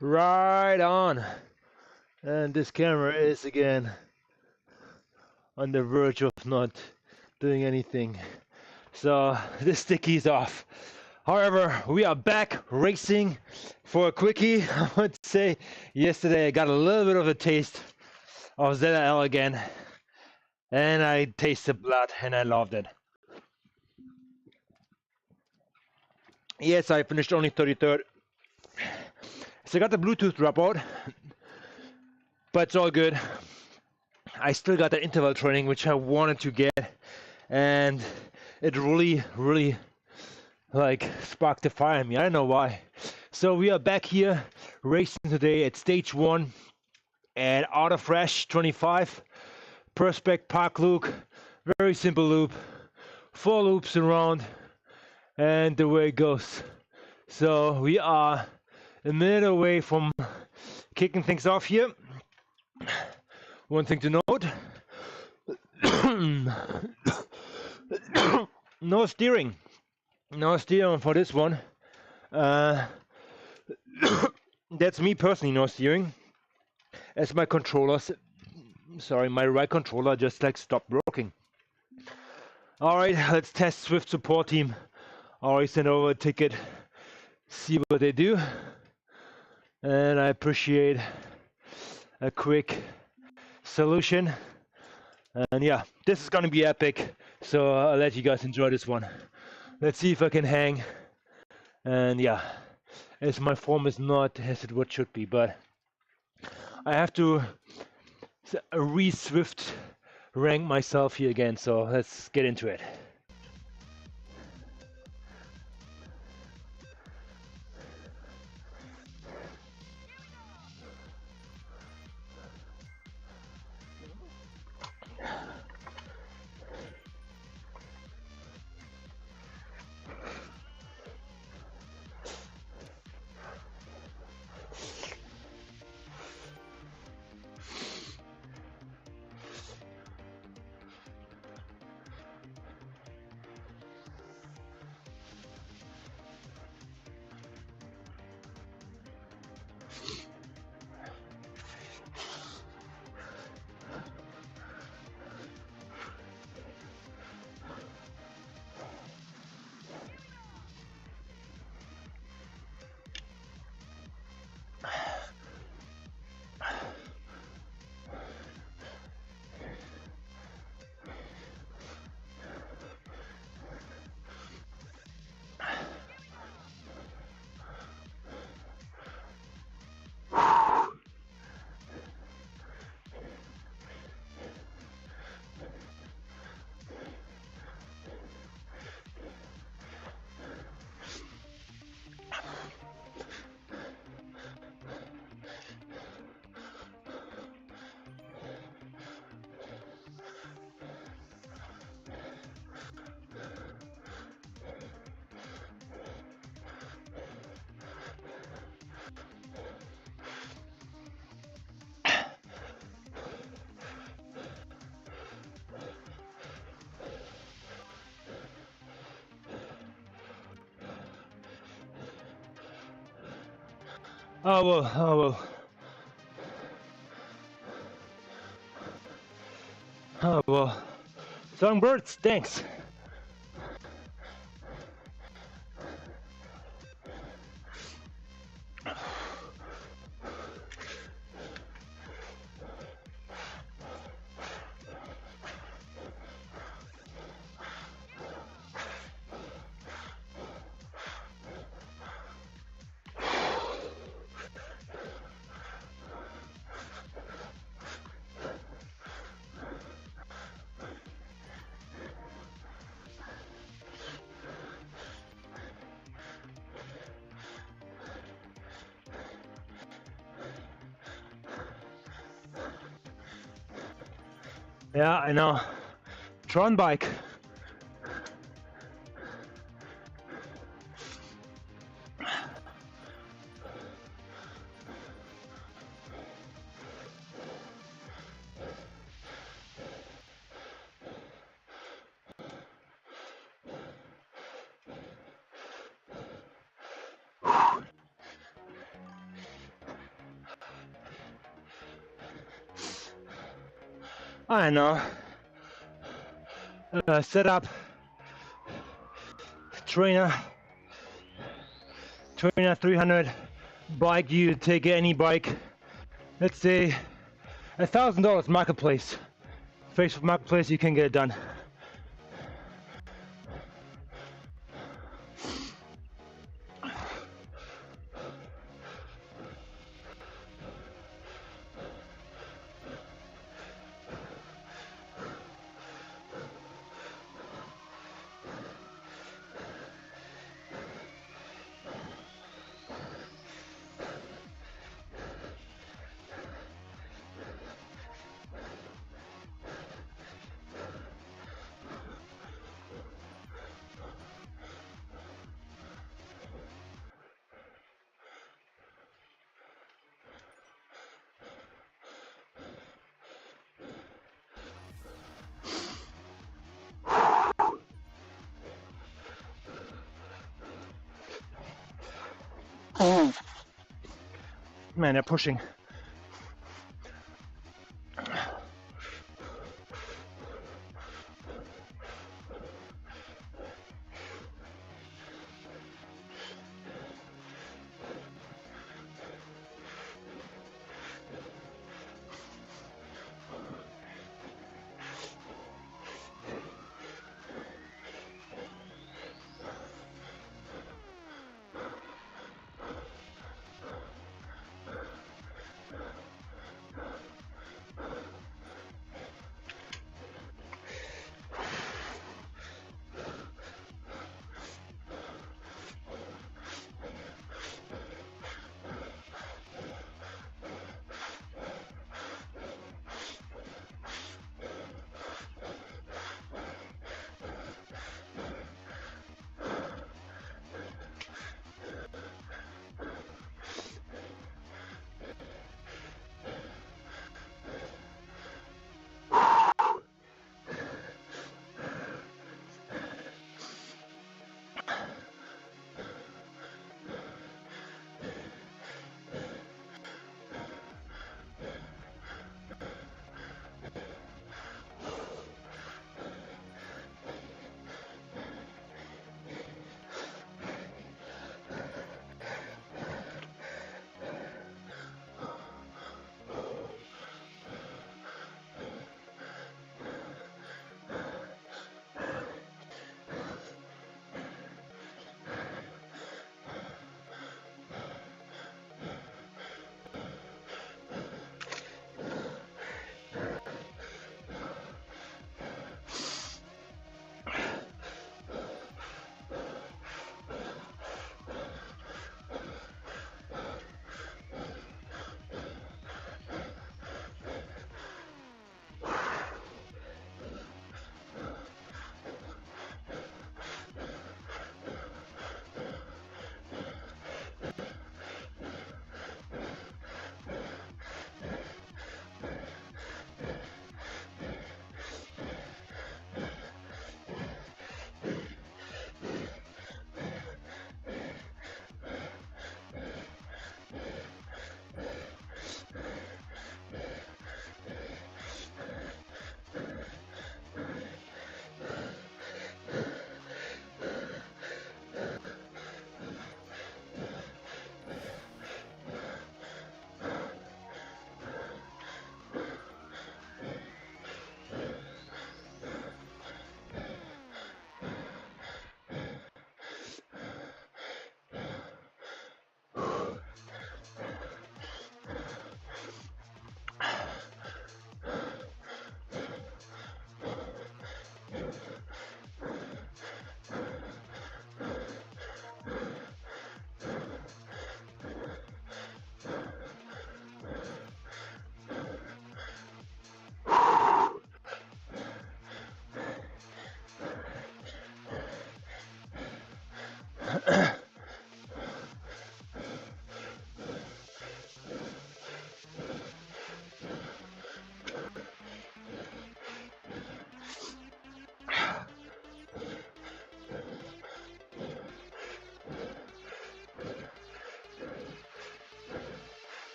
Right on. And this camera is again on the verge of not doing anything. So this sticky is off. However, we are back racing for a quickie. I would say yesterday I got a little bit of a taste of ZL again. And I tasted blood and I loved it. Yes, I finished only 33rd. So I got the Bluetooth dropout, but it's all good. I still got the interval training, which I wanted to get, and it really like sparked the fire in me. I don't know why. So we are back here racing today at stage 1 at Outta Fresh 25 Prospect Park loop. Very simple loop, 4 loops around, and the way it goes. So we are a minute away from kicking things off here. One thing to note, no steering. No steering for this one. That's me personally, no steering. As my controller, my right controller just like stopped working. Alright, let's test Swift support team. Already sent over a ticket, see what they do. And I appreciate a quick solution. And yeah, this is gonna be epic. So I'll let you guys enjoy this one. Let's see if I can hang. And yeah, as my form is not as it what should be, but I have to re-Swift rank myself here again. So let's get into it. Oh well. Songbirds, thanks. Yeah, I know. Tron bike. I know. Set up trainer 300 bike. You take any bike, let's say $1,000 marketplace, Facebook marketplace, you can get it done. Man, they're pushing.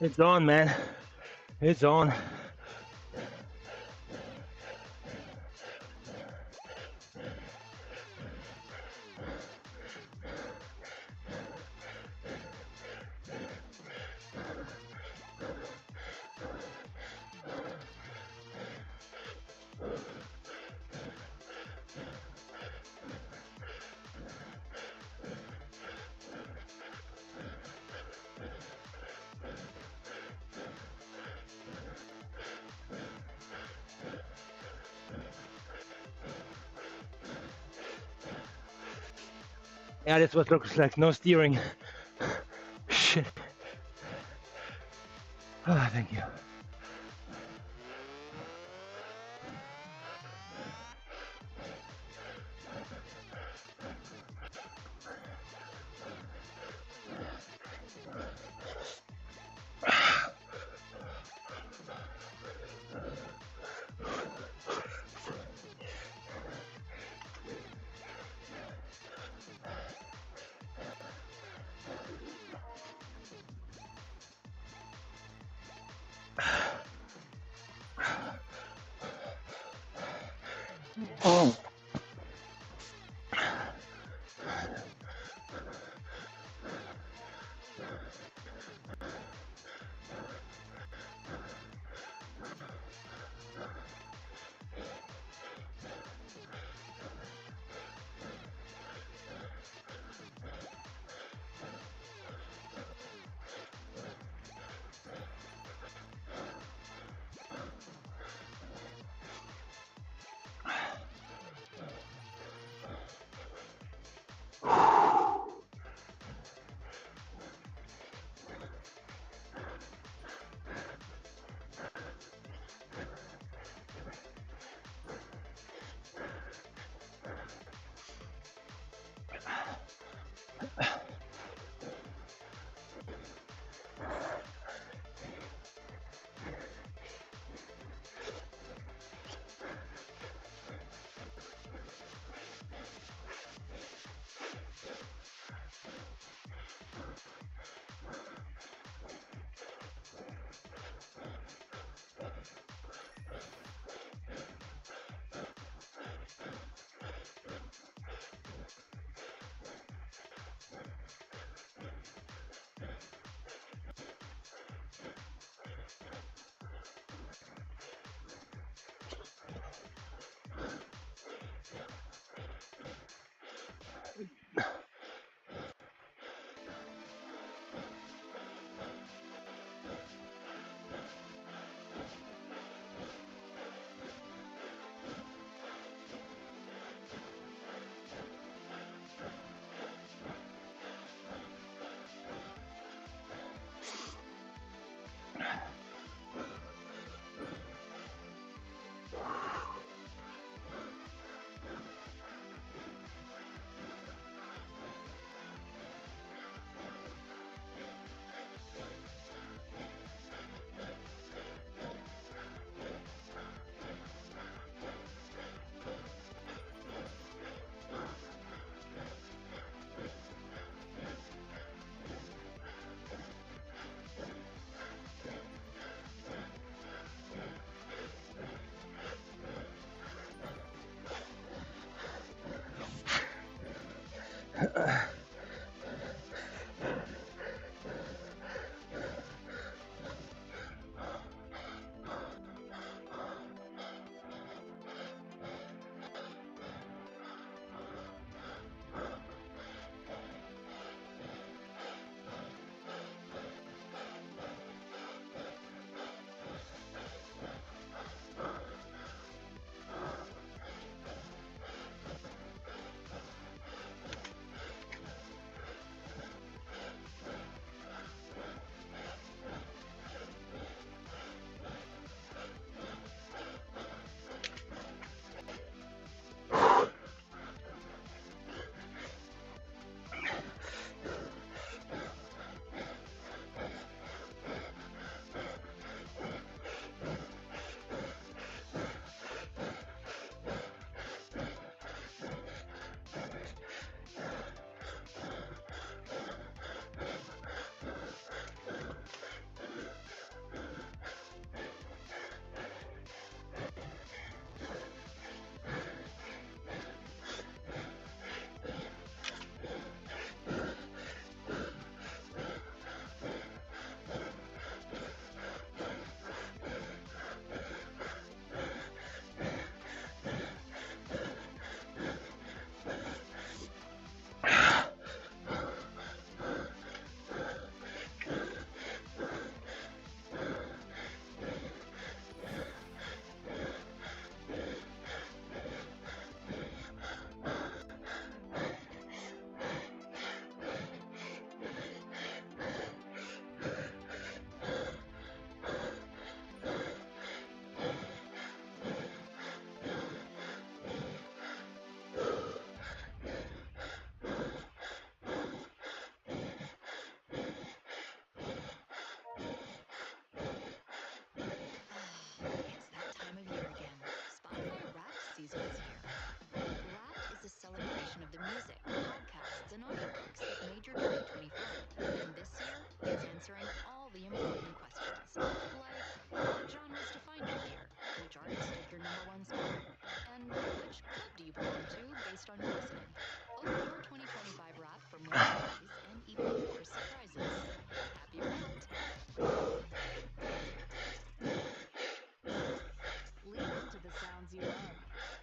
It's on, man. It's on. Yeah, that's what looks like. No steering. Shit. Oh, thank you. Oh. of the music, podcasts, and audiobooks that made your 2025. And this year, it's answering all the important questions. Like, what genres defined your year? Which artist took your number one spot? And which club do you belong to based on your listening? Open your 2025 wrap for more stories and even more surprises. Happy Wrapped! Lean into the sounds you love.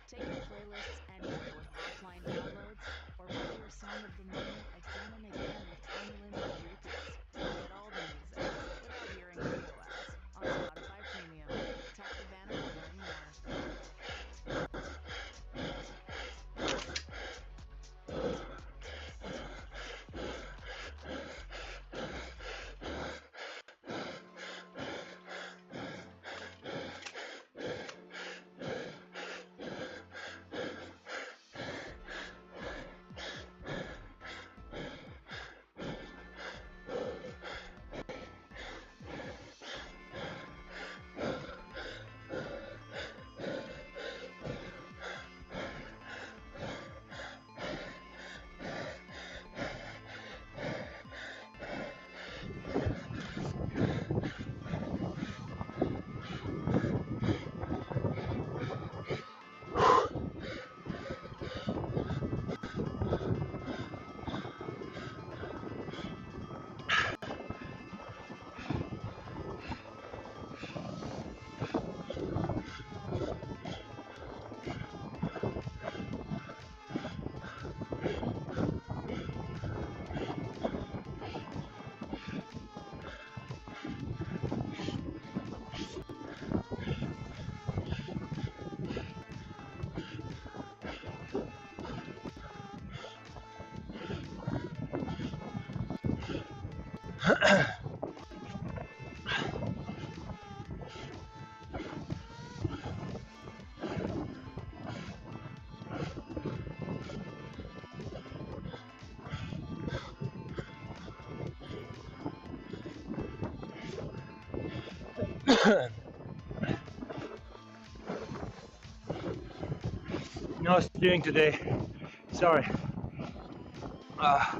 Take your playlists anywhere with offline downloads, or play your song of the moment again and again with unlimited repeats. Get all the music without hearing radio ads on Spotify Premium. Tap the banner to learn more. No steering today. Sorry. Uh,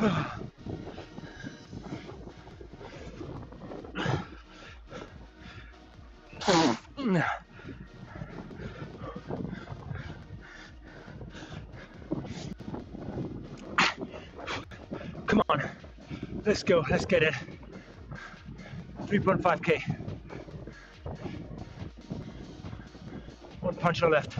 Come on, let's go, let's get it. 3.5K. One punch on left.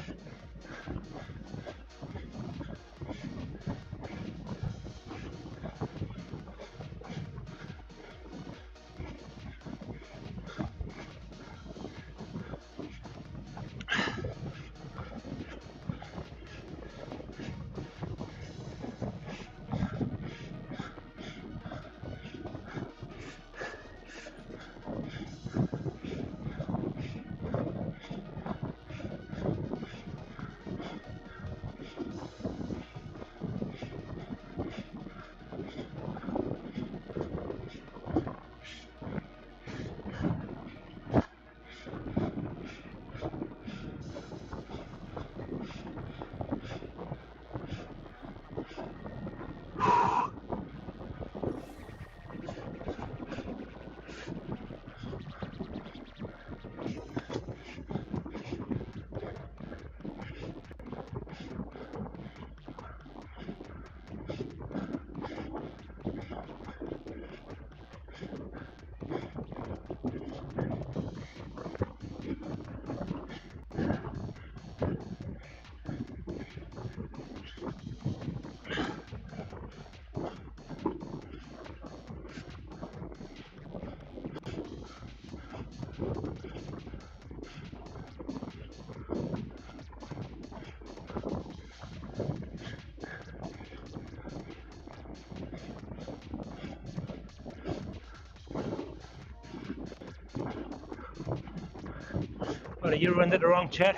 But you rendered the wrong chat.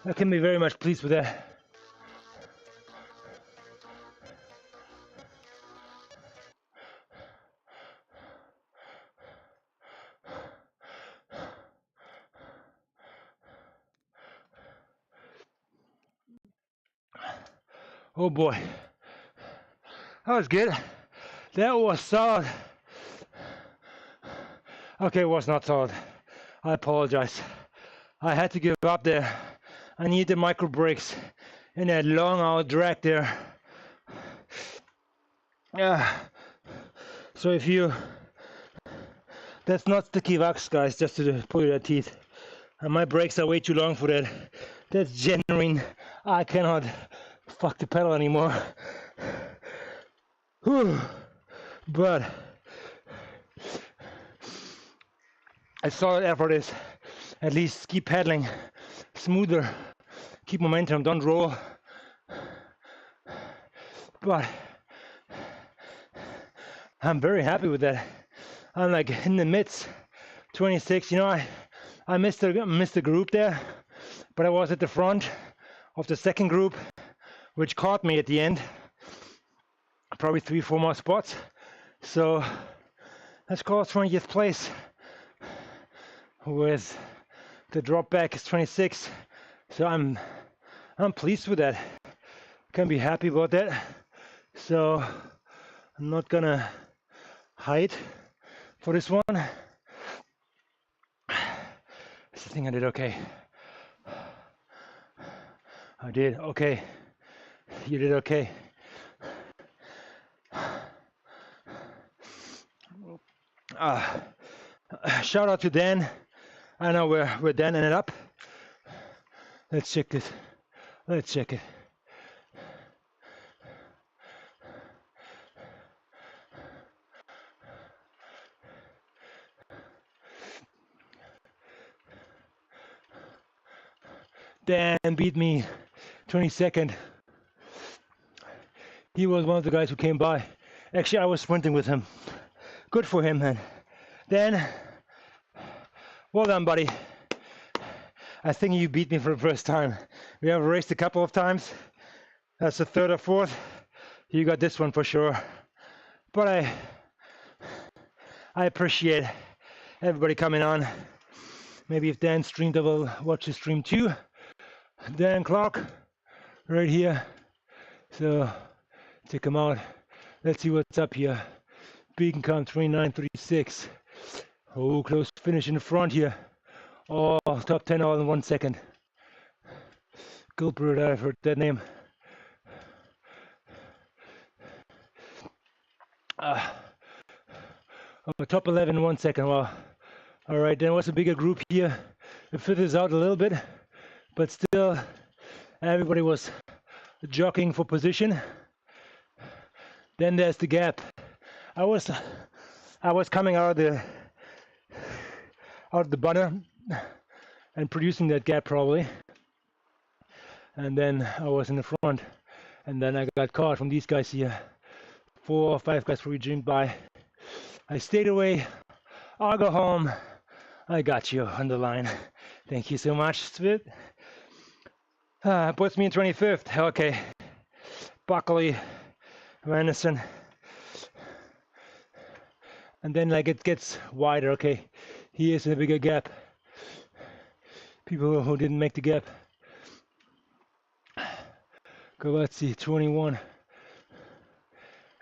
I can be very much pleased with that. Oh boy, that was good. That was solid. Okay, it was not solid. I apologize. I had to give up there. I need the micro breaks in that long out drag there. So if you, that's not sticky wax, guys, just to pull your teeth. And my brakes are way too long for that. That's genuine. I cannot fuck the pedal anymore. Whew. But a solid effort is at least keep pedaling smoother, keep momentum, don't roll. But I'm very happy with that. I'm like in the midst, 26. You know, I missed the group there, but I was at the front of the second group, which caught me at the end. Probably 3-4 more spots. So let's call it 20th place. With the drop back is 26. So I'm pleased with that. Can be happy about that. So I'm not gonna hide for this one. I think I did okay. I did okay. You did okay. Shout out to Dan. I know where Dan ended up. Let's check this. Let's check it. Dan beat me 22nd. He was one of the guys who came by. Actually, I was sprinting with him. Good for him, man. Dan, well done, buddy. I think you beat me for the first time. We have raced a couple of times. That's the third or fourth. You got this one for sure. But I appreciate everybody coming on. Maybe if Dan streamed, I will watch the stream too. Dan Clark, right here. So check him out. Let's see what's up here. Beacon count 2936. Oh, close finish in the front here. Oh, top 10 all in 1 second. Gilbert, I've heard that name. Top 11 in 1 second. Wow. All right, then was a bigger group here. It fit this out a little bit, but still, everybody was jockeying for position. Then there's the gap. I was coming out of the bunner and producing that gap probably, and then I was in the front, and then I got caught from these guys here. 4 or 5 guys were reaching by. I stayed away. I'll go home. I got you on the line. Thank you so much, Svit. Puts me in 25th. Okay. Buckley, Anderson. And then like it gets wider. Okay. He is in a bigger gap. People who didn't make the gap. Go, let's see, 21.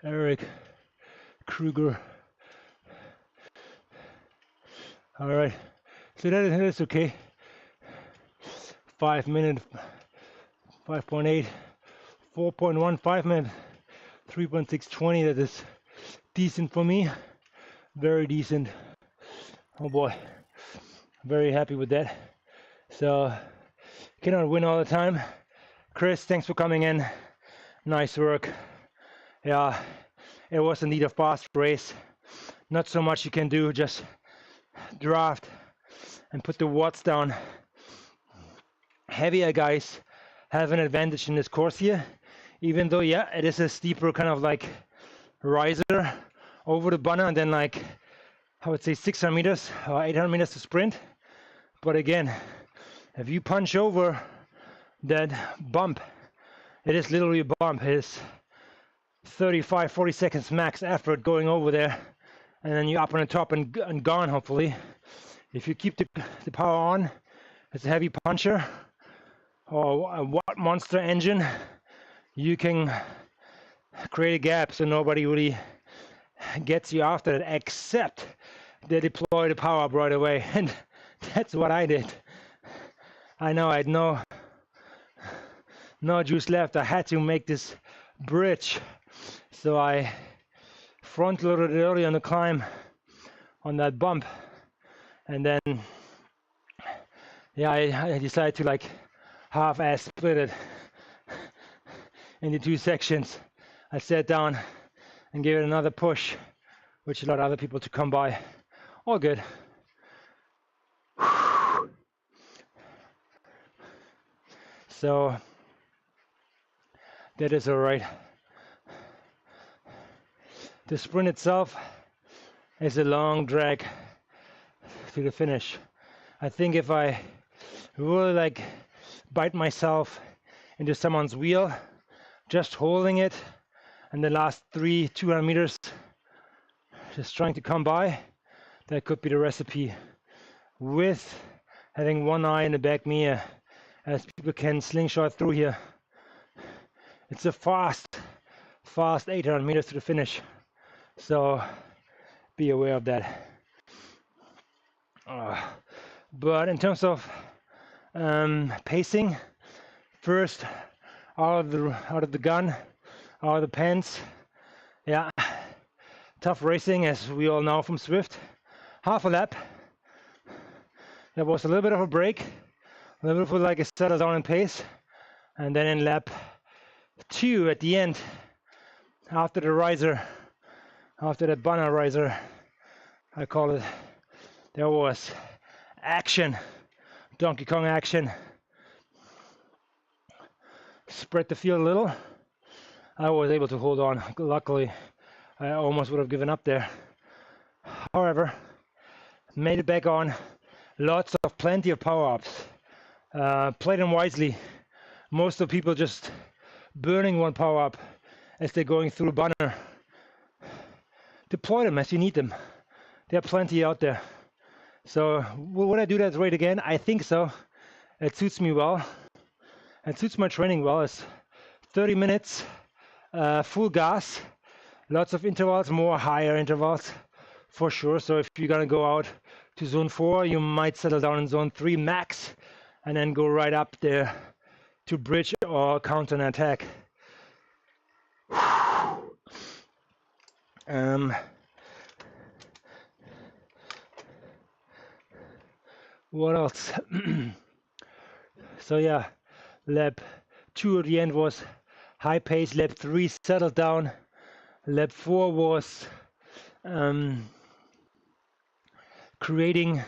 Eric Kruger. All right, so that is okay. 5 minute, 5.8, 4.1, 5 minute, 3.620. That is decent for me. Very decent. Oh boy, very happy with that. So cannot win all the time. Chris, thanks for coming in. Nice work. Yeah, it was indeed a fast race. Not so much you can do, just draft and put the watts down. Heavier guys have an advantage in this course here, even though, yeah, it is a steeper kind of like riser over the banner, and then like, I would say 600 meters or 800 meters to sprint. But again, if you punch over that bump, it is literally a bump. It is 35, 40 seconds max effort going over there, and then you're up on the top and gone, hopefully. If you keep the power on, it's a heavy puncher or a Watt monster engine, you can create a gap so nobody really gets you after it, except they deploy the power up right away. And that's what I did. I know I had no juice left. I had to make this bridge, so I front loaded it early on the climb on that bump, and then yeah, I decided to like half-ass split it into 2 sections. I sat down and gave it another push, which allowed other people to come by. All good. So that is all right. The sprint itself is a long drag to the finish. I think if I really like bite myself into someone's wheel, just holding it, and the last 200 meters just trying to come by, that could be the recipe, with having one eye in the back mirror as people can slingshot through here. It's a fast 800 meters to the finish, so be aware of that. But in terms of pacing, first out of the gun, out of the pants, yeah, tough racing as we all know from Swift. Half a lap, there was a little bit of a break, a little bit of like a settle down in pace, and then in lap 2 at the end, after the riser, after the banner riser, I call it, there was action, Donkey Kong action. Spread the field a little. I was able to hold on. Luckily, I almost would have given up there. However, made it back on. Plenty of power-ups. Played them wisely. Most of the people just burning one power-up as they're going through a banner. Deploy them as you need them. There are plenty out there. So would I do that rate again? I think so. It suits me well. It suits my training well. It's 30 minutes, full gas, lots of intervals, more higher intervals for sure. So if you're gonna go out to zone 4, you might settle down in zone 3 max, and then go right up there to bridge or counter an attack. What else? So yeah, lap 2 at the end was high pace. Lap 3 settled down. Lap 4 was creating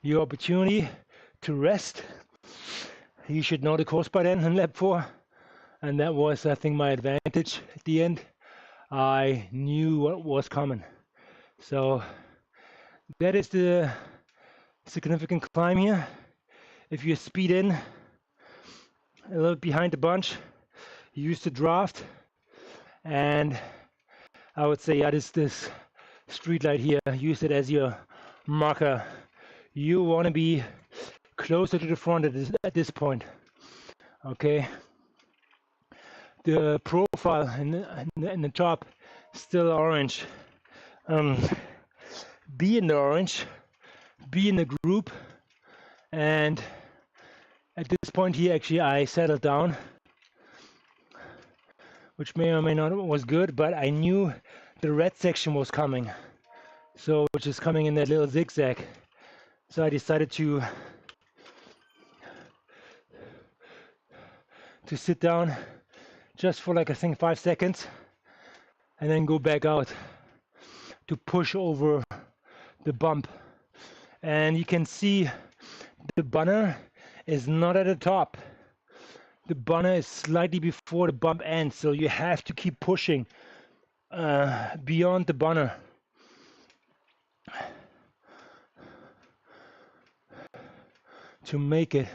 your opportunity to rest. You should know the course by then in lap 4, and that was, I think, my advantage at the end. I knew what was coming. So that is the significant climb here. If you speed in a little behind the bunch, use the draft, and I would say, yeah, this street light here, use it as your marker. You want to be closer to the front at this point. Okay. The profile in the top still orange. Be in the orange, be in the group, and at this point here, actually, I settled down, which may or may not was good, but I knew the red section was coming, so which is coming in that little zigzag. So I decided to sit down just for like, I think, 5 seconds, and then go back out to push over the bump. And you can see the bunner is not at the top. The bunner is slightly before the bump ends, so you have to keep pushing beyond the bunner. To make it.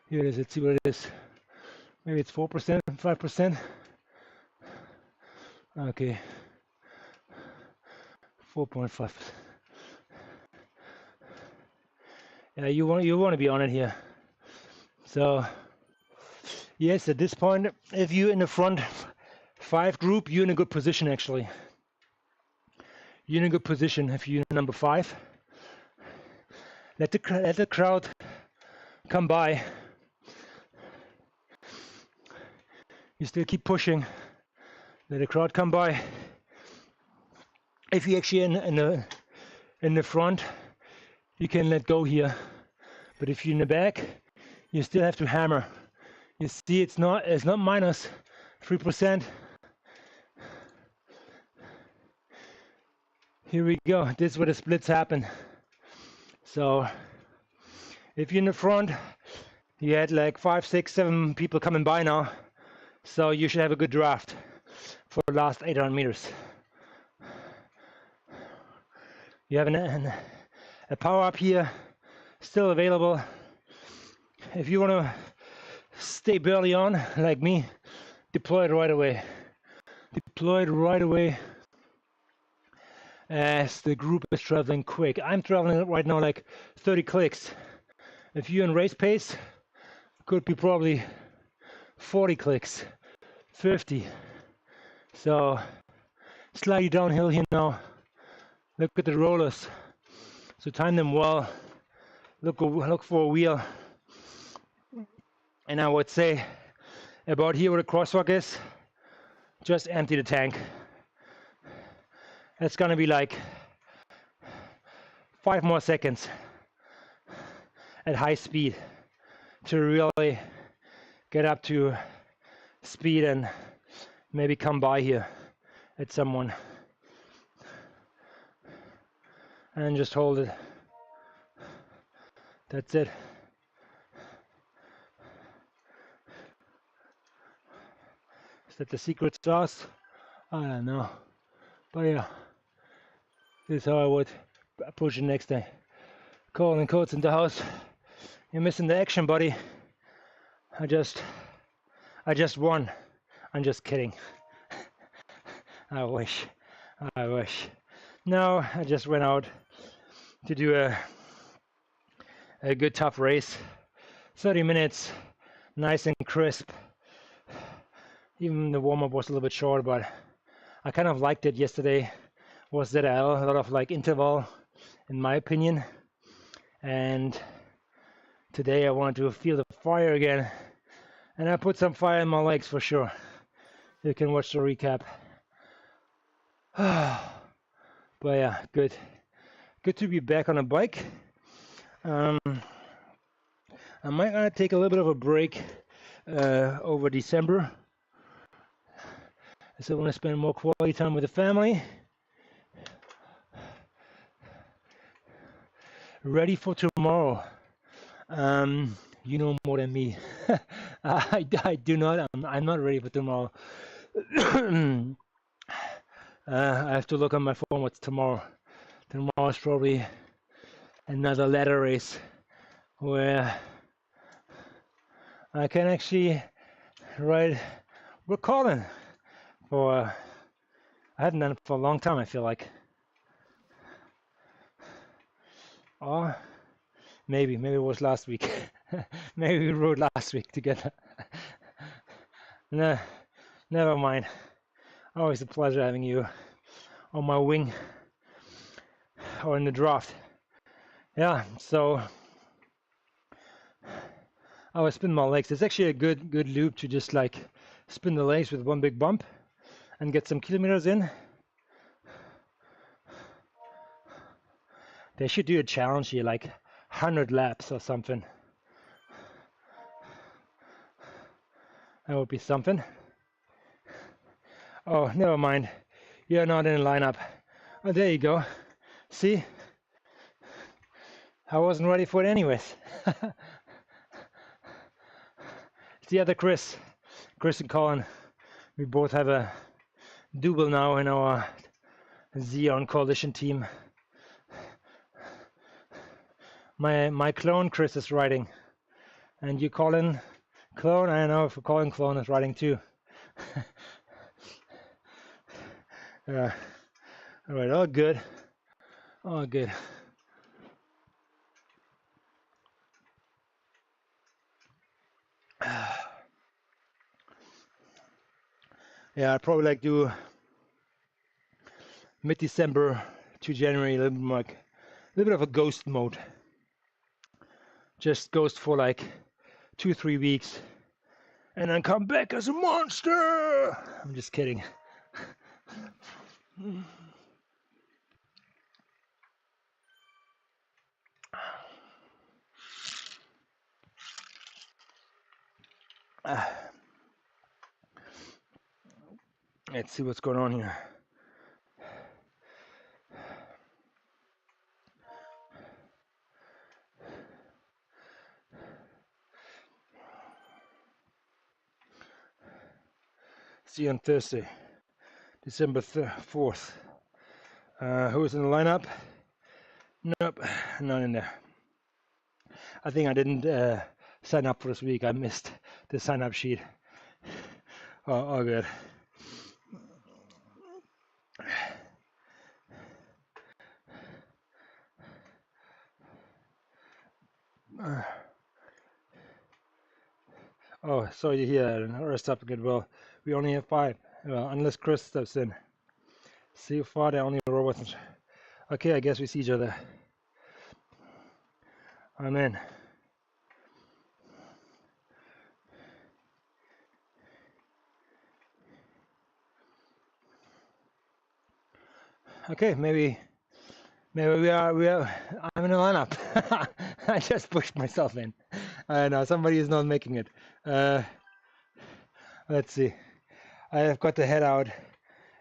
Here it is, let's see what it is. Maybe it's 4%, 5%. Okay. 4.5. Yeah, you want to be on it here. So yes, at this point, if you're in the front 5 group, you're in a good position actually. You're in a good position if you're number 5. Let the crowd come by. You still keep pushing. Let the crowd come by. If you're actually in the front, you can let go here. But if you're in the back, you still have to hammer. You see, it's not minus 3%. Here we go. This is where the splits happen. So if you're in the front, you had like 5, 6, 7 people coming by now. So you should have a good draft for the last 800 meters. You have a power up here still available. If you want to stay barely on like me, deploy it right away. Deploy it right away as the group is traveling quick. I'm traveling right now like 30 clicks. If you're in race pace, could be probably 40 clicks, 50. So slightly downhill here now. Look at the rollers. So time them well. Look for a wheel. And I would say about here where the crosswalk is, just empty the tank. That's gonna be like 5 more seconds at high speed to really get up to speed and maybe come by here at someone. And just hold it. That's it. Is that the secret sauce? I don't know. But yeah, this is how I would approach it next day. Calling codes in the house. You're missing the action, buddy. I just won. I'm just kidding. I wish. No, I just went out to do a good tough race. 30 minutes, nice and crisp. Even the warm-up was a little bit short, but I kind of liked it yesterday. Was that a lot of like interval, in my opinion. And today I wanted to feel the fire again. And I put some fire in my legs for sure. You can watch the recap. But yeah, good to be back on a bike. I might take a little bit of a break over December. So I want to spend more quality time with the family. Ready for tomorrow. You know more than me. I do not. I'm not ready for tomorrow. I have to look on my phone what's tomorrow. Tomorrow is probably another ladder race where I can actually ride. We're calling for. I hadn't done it for a long time. I feel like. Or maybe it was last week. Maybe we rode last week together. No, never mind. Always a pleasure having you on my wing or in the draft. Yeah, so I was spinning my legs. It's actually a good loop to just like spin the legs with one big bump and get some kilometers in. They should do a challenge here, like 100 laps or something. That would be something. Oh, never mind. You're not in the lineup. Oh, there you go. See? I wasn't ready for it anyways. It's the other Chris. Chris and Colin. We both have a double now in our Xeon Coalition team. My clone Chris is writing. And you Colin clone? I don't know if Colin clone is writing too. Alright, all good. All good. Yeah, I'd probably like do mid-December to January, a little bit of a ghost mode. Just ghost for like 2-3 weeks, and then come back as a monster. I'm just kidding. Let's see what's going on here. See you on Thursday, December 4th. Who's in the lineup? Nope, not in there. I think I didn't sign up for this week. I missed the sign-up sheet. Oh, good. Oh, sorry to hear that. Rest up again. Well, we only have 5. Well, unless Chris steps in. See how far they only robots. Okay, I guess we see each other. I'm in. Okay, maybe we are. I'm in the lineup. I just pushed myself in. I know somebody is not making it. Let's see. I have got to head out.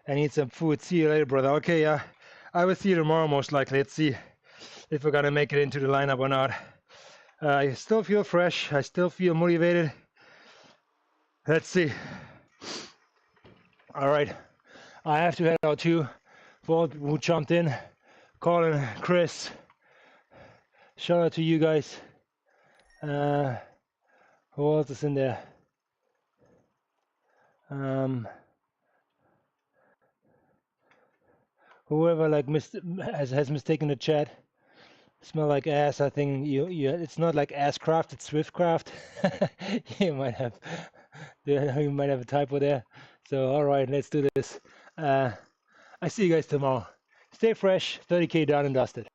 I need some food. See you later, brother. Okay, yeah. I will see you tomorrow most likely. Let's see if we're gonna make it into the lineup or not. I still feel fresh. I still feel motivated. Let's see. All right. I have to head out too. For all who jumped in, Colin, Chris. Shout out to you guys. Who else is in there? Whoever like has mistaken the chat. Smell like ass. I think you it's not like asscraft, it's swiftcraft. you might have a typo there. So all right, let's do this. I see you guys tomorrow. Stay fresh. 30K done and dusted.